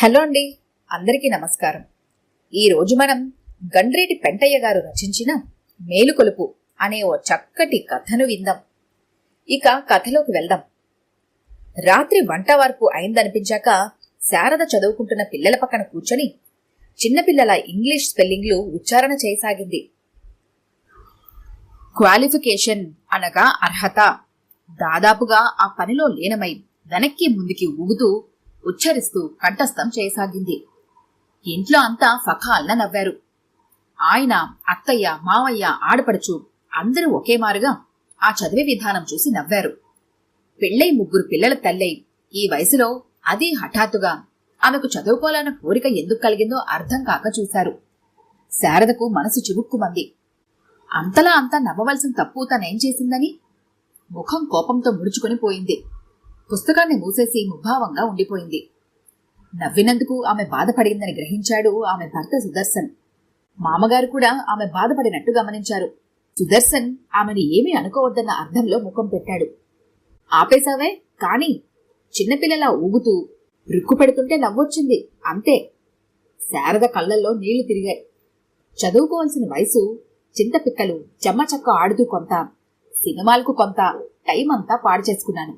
Hello అండి, అందరికీ నమస్కారం. ఈరోజు మనం గండ్రేటి పెంటయ్య గారు రచించిన మేలుకొలుపు అనే ఓ చక్కటి కథను విందాం. ఇక కథలోకి వెళ్దాం. రాత్రి వంటవార్పు అయిందనిపించాక శారద చదువుకుంటున్న పిల్లల పక్కన కూర్చొని చిన్నపిల్లల ఇంగ్లీష్ స్పెల్లింగ్లు ఉచ్చారణ చేయసాగింది. క్వాలిఫికేషన్ అనగా అర్హత. దాదాపుగా ఆ పనిలో లీనమై వెనక్కి ముందుకి ఊగుతూ ఉచ్చరిస్తూ కంఠస్థం చేయసాగింది. ఇంట్లో అంతా ఫఖాల్న నవ్వారు. ఆయన, అత్తయ్య, మావయ్య, ఆడపడుచు అందరూ ఒకేమారుగా ఆ చదివే విధానం చూసి నవ్వారు. పెళ్ళై 3 పిల్లల తల్లై ఈ వయసులో అది హఠాత్తుగా ఆమెకు చదువుకోవాలన్న కోరిక ఎందుకు కలిగిందో అర్థం కాక చూశారు. శారదకు మనసు చివుక్కుమంది. అంతలా అంతా నవ్వవలసిన తప్పు తనేం చేసిందని ముఖం కోపంతో ముడుచుకుని పోయింది. పుస్తకాన్ని మూసేసి ముభావంగా ఉండిపోయింది. నవ్వినందుకు ఆమె బాధపడిందని గ్రహించాడు ఆమె భర్త సుదర్శన్. మామగారు కూడా ఆమె బాధపడినట్టు గమనించారు. సుదర్శన్ ఆమెను ఏమీ అనుకోవద్దన్న అర్థంలో ముఖం పెట్టాడు. ఆపేశావే కాని చిన్నపిల్లలా ఊగుతూ రుక్కు పెడుతుంటే నవ్వొచ్చింది అంతే. శారద కళ్లల్లో నీళ్లు తిరిగాయి. చదువుకోవాల్సిన వయసు, చింతపిక్కలు చెమ్మచక్క ఆడుతూ కొంత, సినిమాలకు కొంత టైం అంతా పాడు చేసుకున్నాను.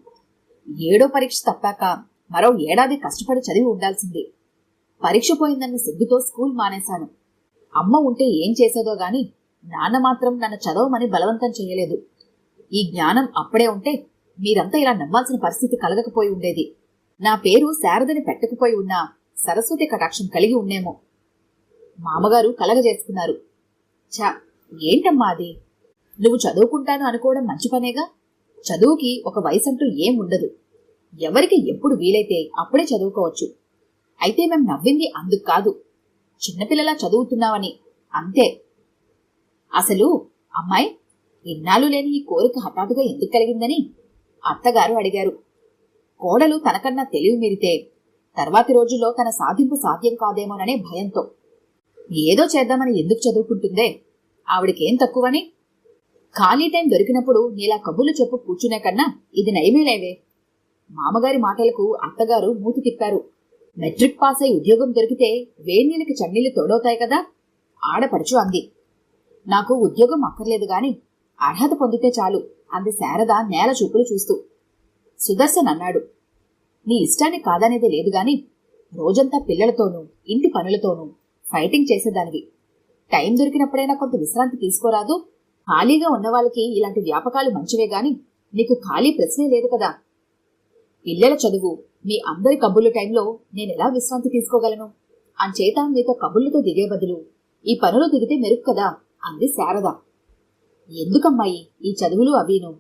7వ పరీక్ష తప్పాక మరో ఏడాది కష్టపడి చదివి ఉండాల్సింది. పరీక్ష పోయిందన్న సిగ్గుతో స్కూల్ మానేశాను. అమ్మ ఉంటే ఏం చేసేదో గాని నాన్న మాత్రం నన్ను చదవమని బలవంతం చేయలేదు. ఈ జ్ఞానం అప్పుడే ఉంటే మీరంతా ఇలా నమ్మాల్సిన పరిస్థితి కలగకపోయి ఉండేది. నా పేరు శారదని పెట్టకపోయి ఉన్నా సరస్వతి కటాక్షం కలిగి ఉన్నేమో. మామగారు కలగజేసుకున్నారు. ఛా, ఏంటమ్మా అది? నువ్వు చదువుకుంటాను అనుకోవడం మంచి పనేగా. చదువుకి ఒక వయసంటూ ఏం ఉండదు. ఎవరికి ఎప్పుడు వీలైతే అప్పుడే చదువుకోవచ్చు. అయితే మేం నవ్వింది అందుకు కాదు, చిన్నపిల్లలా చదువుతున్నావని అంతే. అసలు అమ్మాయి, ఇన్నాళ్ళు లేని ఈ కోరిక హఠాత్తుగా ఎందుకు కలిగిందని అత్తగారు అడిగారు. కోడలు తనకన్నా తెలివి మీరితే తర్వాతి రోజుల్లో తన సాధింపు సాధ్యం కాదేమోననే భయంతో. ఏదో చేద్దామని ఎందుకు చదువుకుంటుందే? ఆవిడకేం తక్కువని? ఖాళీ టైం దొరికినప్పుడు నీలా కబుర్లు చెప్పు కూర్చునే కన్నా ఇది నయమేలేవే. మామగారి మాటలకు అత్తగారు మూతి తిప్పారు. మెట్రిక్ పాస్ అయి ఉద్యోగం దొరికితే వేణీలకి చన్నీళ్లు తోడవుతాయి కదా, ఆడపడుచు అంది. నాకు ఉద్యోగం అక్కర్లేదు గాని అర్హత పొందితే చాలు అంది శారద నేల చూపులు చూస్తూ. సుదర్శన్ అన్నాడు, నీ ఇష్టాన్ని కాదనేది లేదు గాని రోజంతా పిల్లలతోనూ ఇంటి పనులతోనూ ఫైటింగ్ చేసేదానివి. టైం దొరికినప్పుడైనా కొంత విశ్రాంతి తీసుకోరాదు? ఖాళీగా ఉన్నవాళ్ళకి ఇలాంటి వ్యాపకాలు మంచివే గాని నీకు ఖాళీ ప్రశ్నే లేదు కదా. పిల్లల చదువు, మీ అందరి కబుర్ల టైంలో నేనెలా విశ్రాంతి తీసుకోగలను? అంచేత నీతో కబుర్లతో దిగే బదులు ఈ పనులు దిగితే మెరుగు కదా అంది శారద. ఎందుకమ్మాయి ఈ చదువులు అవీను?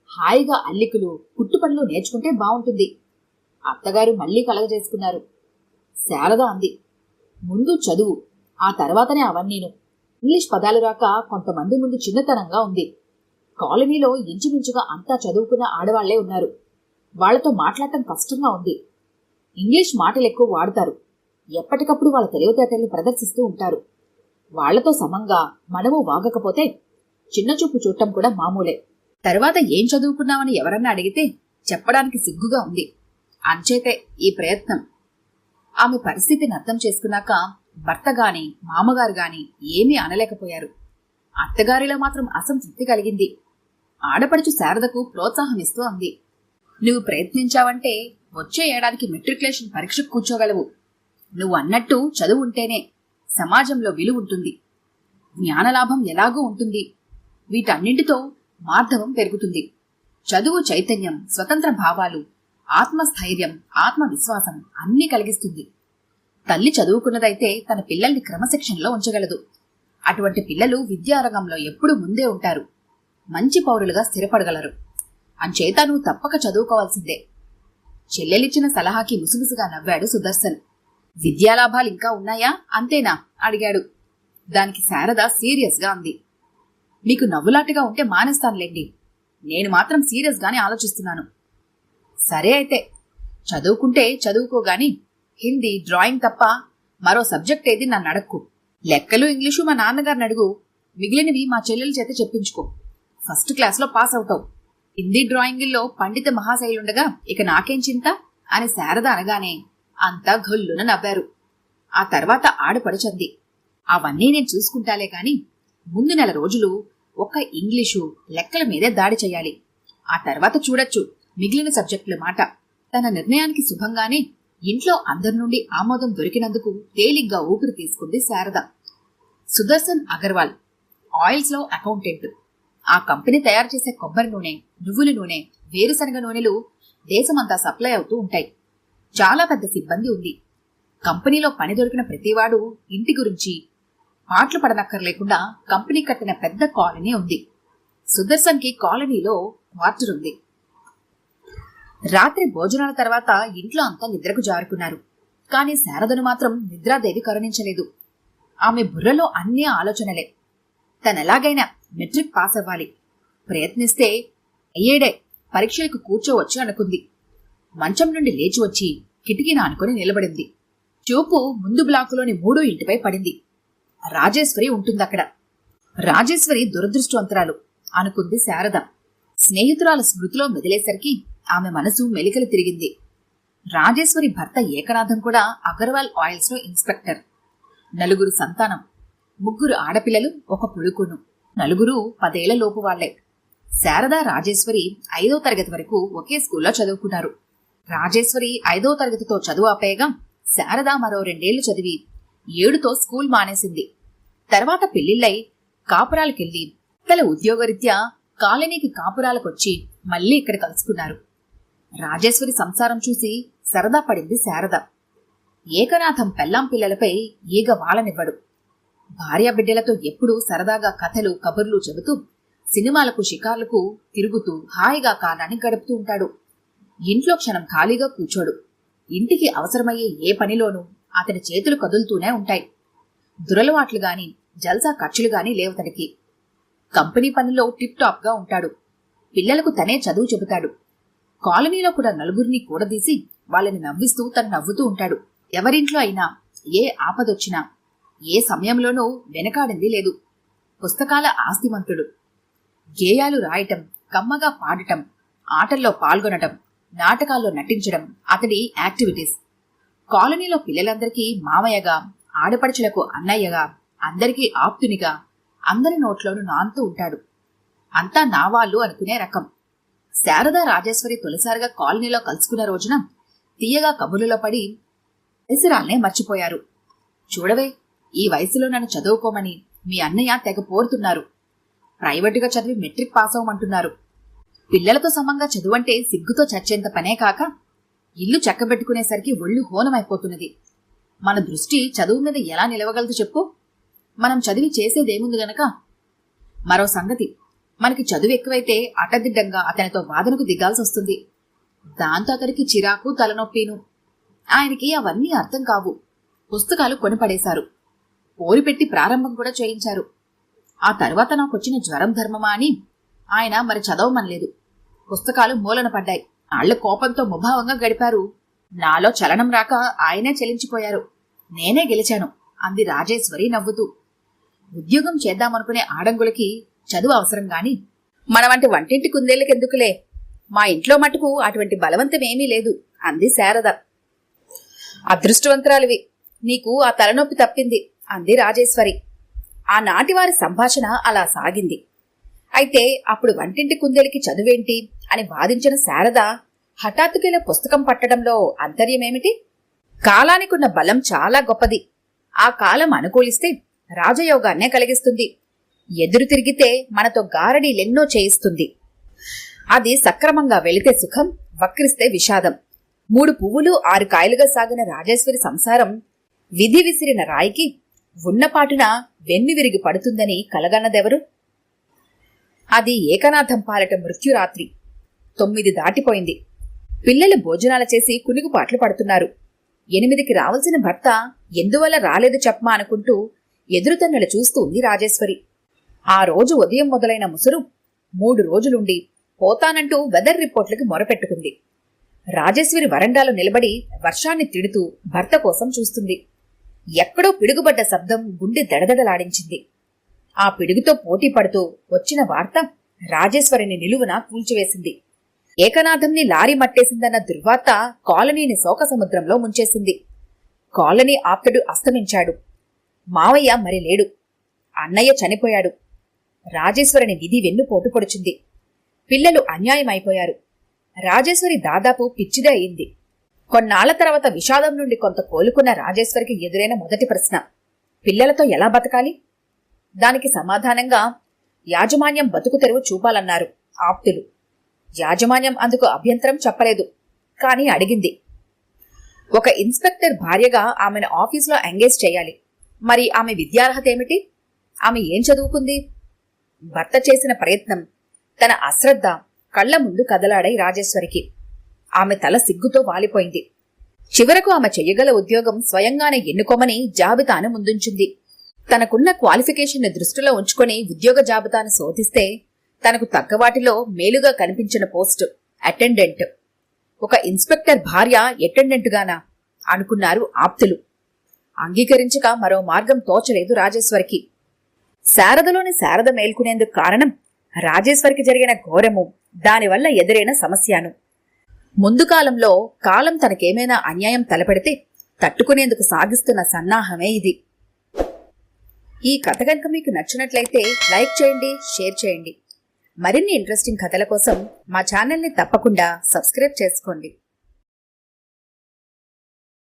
హాయిగా అల్లికలు, కుట్టు పనులు నేర్చుకుంటే బావుంటుంది. అత్తగారు మళ్లీ కలగజేసుకున్నారు. శారద అంది, ముందు చదువు, ఆ తర్వాతనే అవన్నీను. ఇంగ్లీష్ పదాలు రాక కొంతమంది ముందు చిన్నతనంగా ఉంది. కాలనీలో ఇంచుమించుగా అంతా చదువుకున్న ఆడవాళ్లే ఉన్నారు. వాళ్లతో మాట్లాడటం కష్టంగా ఉంది. ఇంగ్లీష్ మాటలు ఎక్కువ వాడతారు. ఎప్పటికప్పుడు వాళ్ళ తెలివితేటల్ని ప్రదర్శిస్తూ ఉంటారు. వాళ్లతో సమంగా మనము వాగకపోతే చిన్నచూపు చూడటం కూడా మామూలే. తర్వాత ఏం చదువుకున్నామని ఎవరన్నా అడిగితే చెప్పడానికి సిగ్గుగా ఉంది. అంచేతే ఈ ప్రయత్నం. ఆమె పరిస్థితిని అర్థం చేసుకున్నాక భర్త గాని మామగారు గాని ఏమీ అనలేకపోయారు. అత్తగారిలో మాత్రం అసంతృప్తి కలిగింది. ఆడపడుచు శారదకు ప్రోత్సాహమిస్తూ అంది, నువ్వు ప్రయత్నించావంటే వచ్చే ఏడాదికి మెట్రికులేషన్ పరీక్షకు కూర్చోగలవు. నువ్వు అన్నట్టు చదువు ఉంటేనే సమాజంలో విలువ ఉంటుంది, జ్ఞానలాభం ఎలాగూ ఉంటుంది. వీటన్నింటితో మార్ధవం పెరుగుతుంది. చదువు చైతన్యం, స్వతంత్ర భావాలు, ఆత్మస్థైర్యం, ఆత్మవిశ్వాసం అన్నీ కలిగిస్తుంది. తల్లి చదువుకున్నదైతే తన పిల్లల్ని క్రమశిక్షణలో ఉంచగలదు. అటువంటి పిల్లలు విద్యారంగంలో ఎప్పుడూ ముందే ఉంటారు. మంచి పౌరులుగా స్థిరపడగలరు. అంచేత నువ్వు తప్పక చదువుకోవాల్సిందే. చెల్లెలిచ్చిన సలహాకి ముసుముసుగా నవ్వాడు సుదర్శన్. విద్యాలాభాలింకా ఉన్నాయా అంతేనా అడిగాడు. దానికి శారద సీరియస్ గా అంది, మీకు నవ్వులాటగా ఉంటే మానేస్తానులేండి. నేను మాత్రం సీరియస్ గానే ఆలోచిస్తున్నాను. సరే అయితే చదువుకుంటే చదువుకోగాని హిందీ, డ్రాయింగ్ తప్ప మరో సబ్జెక్ట్ ఏది నన్ను అడక్కు. లెక్కలు, ఇంగ్లీషు మా నాన్నగారిని అడుగు. మిగిలినవి మా చెల్లెల చేత చెప్పించుకో. ఫస్ట్ క్లాస్లో పాస్ అవుతావు. హిందీ, డ్రాయింగుల్లో పండిత మహాశైలుండగా ఇక నాకేం చింత అని శారద అనగానే అంతా గొల్లున నవ్వారు. ఆ తర్వాత ఆడపడుచంది, అవన్నీ నేను చూసుకుంటాలే కాని ముందు నెల రోజులు ఒక ఇంగ్లీషు లెక్కల మీదే దాడి చెయ్యాలి. ఆ తర్వాత చూడొచ్చు మిగిలిన సబ్జెక్టుల మాట. తన నిర్ణయానికి శుభంగానే ఇంట్లో అందరి నుండి ఆమోదం దొరికినందుకు తేలిగ్గా ఊపిరి తీసుకుంది శారద. సుదర్శన్ అగర్వాల్ ఆయిల్స్ లో అకౌంటెంట్. ఆ కంపెనీ తయారు చేసే కొబ్బరి నూనె, నువ్వుల నూనె, వేరుశనగ నూనెలు దేశమంతా సప్లై అవుతూ ఉంటాయి. చాలా పెద్ద సిబ్బంది ఉంది. కంపెనీలో పని దొరికిన ప్రతివాడు ఇంటి గురించి పాటలు పడనక్కర్లేకుండా కంపెనీ కట్టిన పెద్ద కాలనీ ఉంది. సుదర్శన్ కి కాలనీలో క్వార్టర్ ఉంది. రాత్రి భోజనాల తర్వాత ఇంట్లో అంతా నిద్రకు జారుకున్నారు. కాని శారదను మాత్రం నిద్రాదేవి కరుణించలేదు. ఆమె బుర్రలో అన్ని ఆలోచనలే. తనెలాగైనా మెట్రిక్ పాస్ అవ్వాలి. ప్రయత్నిస్తే అయ్యేడే పరీక్షలకు కూర్చోవచ్చు అనుకుంది. మంచం నుండి లేచి వచ్చి కిటికీని ఆనుకొని నిలబడింది. చూపు ముందు బ్లాకులోని 3వ ఇంటిపై పడింది. రాజేశ్వరి ఉంటుందక్కడ. రాజేశ్వరి దురదృష్టవంతురాలు అనుకుంది శారద. స్నేహితురాల స్మృతిలో మెదిలేసరికి ఆమె మనసు మెలికలు తిరిగింది. రాజేశ్వరి భర్త ఏకనాథం కూడా అగర్వాల్ ఆయిల్స్ లో ఇన్స్పెక్టర్. 4 సంతానం, 3 ఆడపిల్లలు, 1 కొడుకును. 4 10 ఏళ్ల లోపు వాళ్లే. శారద, రాజేశ్వరి 5వ తరగతి వరకు ఒకే స్కూల్లో చదువుకున్నారు. రాజేశ్వరి 5వ తరగతితో చదువు ఆపేయగా శారద మరో 2 ఏళ్లు చదివి 7తో స్కూల్ మానేసింది. తర్వాత పెళ్లిళ్లై కాపురాలకెళ్లి తల ఉద్యోగరీత్యా కాలనీకి కాపురాలకొచ్చి మళ్లీ ఇక్కడ కలుసుకున్నారు. రాజేశ్వరి సంసారం చూసి సరదా పడింది శారద. ఏకనాథం పెళ్ళాం పిల్లలపై ఈగ వాళనివ్వడు. భార్యాబిడ్డలతో ఎప్పుడూ సరదాగా కథలు కబుర్లు చెబుతూ సినిమాలకు షికార్లకు తిరుగుతూ హాయిగా కాలాన్ని గడుపుతూ ఉంటాడు. ఇంట్లో క్షణం ఖాళీగా కూర్చోడు. ఇంటికి అవసరమయ్యే ఏ పనిలోనూ అతని చేతులు కదులుతూనే ఉంటాయి. దురలవాట్లు గాని జల్సా ఖర్చులు గాని లేవతడికి. కంపెనీ పనిలో టిప్ టాప్ గా ఉంటాడు. పిల్లలకు తనే చదువు చెబుతాడు. కాలనీలో కూడా 4 కూడదీసి వాళ్ళని నవ్విస్తూ తను నవ్వుతూ ఉంటాడు. ఎవరింట్లో అయినా ఏ ఆపదొచ్చినా ఏ సమయంలోనూ వెనకాడింది లేదు. పుస్తకాల ఆస్తిమంతుడు. గేయాలు రాయటం, కమ్మగా పాడటం, ఆటల్లో పాల్గొనటం, నాటకాల్లో నటించడం అతడి యాక్టివిటీస్. కాలనీలో పిల్లలందరికీ మామయ్యగా, ఆడపడుచులకు అన్నయ్యగా, అందరికీ ఆప్తునిగా అందరి నోట్లోనూ నాంతూ ఉంటాడు. అంతా నావాళ్ళు అనుకునే రకం. శారద, రాజేశ్వరి తొలిసారిగా కాలనీలో కలుసుకున్న రోజున తీయగా కబుర్లలో పడి వయసురాల్నే మర్చిపోయారు. చూడవే, ఈ వయసులో నన్ను చదువుకోమని మీ అన్నయ్య తెగ పోరుతున్నారు. ప్రైవేటుగా చదివి మెట్రిక్ పాస్ అవ్వమంటున్నారు. పిల్లలతో సమంగా చదువంటే సిగ్గుతో చచ్చేంత పనే కాక ఇల్లు చక్కబెట్టుకునేసరికి ఒళ్ళు హోనమైపోతున్నది. మన దృష్టి చదువు మీద ఎలా నిలవగలదు చెప్పు? మనం చదివి చేసేదేముంది గనక. మరో సంగతి, మనకి చదువు ఎక్కువైతే అడ్డదిడ్డంగా అతనితో వాదనకు దిగాల్సొస్తుంది. దాంతో అతనికి చిరాకు, తలనొప్పిను. ఆయనకి అవన్నీ అర్థం కావు. పుస్తకాలు కొనిపడేశారు. పోరిపెట్టి ప్రారంభం కూడా చేయించారు. ఆ తర్వాత నాకొచ్చిన జ్వరం ధర్మమా అని ఆయన మరి చదవమనలేదు. పుస్తకాలు మూలన పడ్డాయి. నాళ్ల కోపంతో ముభావంగా గడిపారు. నాలో చలనం రాక ఆయనే చెలించిపోయారు. నేనే గెలిచాను అంది రాజేశ్వరి నవ్వుతూ. ఉద్యోగం చేద్దామనుకునే ఆడంగులకి చదువు అవసరం గాని మన వంటి వంటింటి కుందేళ్లకెందుకులే. మా ఇంట్లో మటుకు అటువంటి బలవంతమేమీ లేదు అంది శారద. అదృష్టవంతురాలివి, నీకు ఆ తలనొప్పి తప్పింది అంది రాజేశ్వరి. ఆనాటివారి సంభాషణ అలా సాగింది. అయితే అప్పుడు వంటింటి కుందేలికి చదువేంటి అని వాదించిన శారద హఠాత్తుగా పుస్తకం పట్టడంలో అంతర్యమేమిటి? కాలానికున్న బలం చాలా గొప్పది. ఆ కాలం అనుకూలిస్తే రాజయోగాన్నే కలిగిస్తుంది. ఎదురు తిరిగితే మనతో గారడీలెన్నో చేయిస్తుంది. అది సక్రమంగా వెళితే సుఖం, వక్రిస్తే విషాదం. 3 పువ్వులు 6 కాయలుగా సాగిన రాజేశ్వరి సంసారం విధి విసిరిన రాయికి ఉన్నపాటున వెన్ను విరిగి పడుతుందని కలగన్నదెవరు? అది ఏకనాథం పాలట మృత్యురాత్రి. 9 దాటిపోయింది. పిల్లలు భోజనాలు చేసి కునుగుపాట్లు పడుతున్నారు. 8కి రావాల్సిన భర్త ఎందువల్ల రాలేదు చెప్పమా అనుకుంటూ ఎదురుతన్నులు చూస్తూ ఉంది రాజేశ్వరి. ఆ రోజు ఉదయం మొదలైన ముసురు 3 రోజులుండి పోతానంటూ వెదర్ రిపోర్ట్లకి మొరపెట్టుకుంది. రాజేశ్వరి వరండాలో నిలబడి వర్షాన్ని తిడుతూ భర్త కోసం చూస్తుంది. ఎక్కడో పిడుగుబడ్డ శబ్దం గుండె దడదడలాడించింది. ఆ పిడుగుతో పోటీ పడుతూ వచ్చిన వార్త రాజేశ్వరిని నిలువున కూల్చివేసింది. ఏకనాథంని లారీ మట్టేసిందన్న దుర్వార్త కాలనీని శోకసముద్రంలో ముంచేసింది. కాలనీ ఆప్తుడు అస్తమించాడు. మావయ్య మరి లేడు. అన్నయ్య చనిపోయాడు. రాజేశ్వరిని విధి వెన్నుపోటు పొడిచింది. పిల్లలు అన్యాయమైపోయారు. రాజేశ్వరి దాదాపు పిచ్చిదే అయింది. కొన్నాళ్ల తర్వాత విషాదం నుండి కొంత కోలుకున్న రాజేశ్వరికి ఎదురైన మొదటి ప్రశ్న, పిల్లలతో ఎలా బతకాలి? దానికి సమాధానంగా యాజమాన్యం బతుకు తెరువు చూపాలన్నారు ఆప్తులు. యాజమాన్యం అందుకు అభ్యంతరం చెప్పలేదు. కాని అడిగింది. ఒక ఇన్స్పెక్టర్ భార్యగా ఆమెను ఆఫీసులో ఎంగేజ్ చేయాలి. మరి ఆమె విద్యార్హత ఏమిటి? ఆమె ఏం చదువుకుంది? భర్త చేసిన ప్రయత్నం, తన అశ్రద్ధ కళ్ల ముందు కదలాడాయి రాజేశ్వరికి. ఆమె తల సిగ్గుతో వాలిపోయింది. చివరకు ఆమె చెయ్యగల ఉద్యోగం స్వయంగానే ఎన్నుకోమని జాబితాను ముందుంచింది. తనకున్న క్వాలిఫికేషన్ ని దృష్టిలో ఉంచుకొని ఉద్యోగ జాబితాను శోధిస్తే తనకు తగ్గవాటిలో మేలుగా కనిపించిన పోస్టు అటెండెంట్. ఒక ఇన్స్పెక్టర్ భార్య అటెండెంట్గానా అనుకున్నారు ఆప్తులు. అంగీకరించక మరో మార్గం తోచలేదు రాజేశ్వరికి. శారదలోని శారద మేల్కొనేందుకు కారణం రాజేశ్వరికి జరిగిన ఘోరము, దానివల్ల ఎదురైన సమస్యను. ముందు కాలంలో కాలం తనకేమైనా అన్యాయం తలపెడితే తట్టుకునేందుకు సాగిస్తున్న సన్నాహమే ఇది. ఈ కథ కనుక మీకు నచ్చినట్లయితే లైక్ చేయండి, షేర్ చేయండి. మరిన్ని ఇంట్రెస్టింగ్ కథల కోసం మా ఛానల్ని తప్పకుండా సబ్స్క్రైబ్ చేసుకోండి.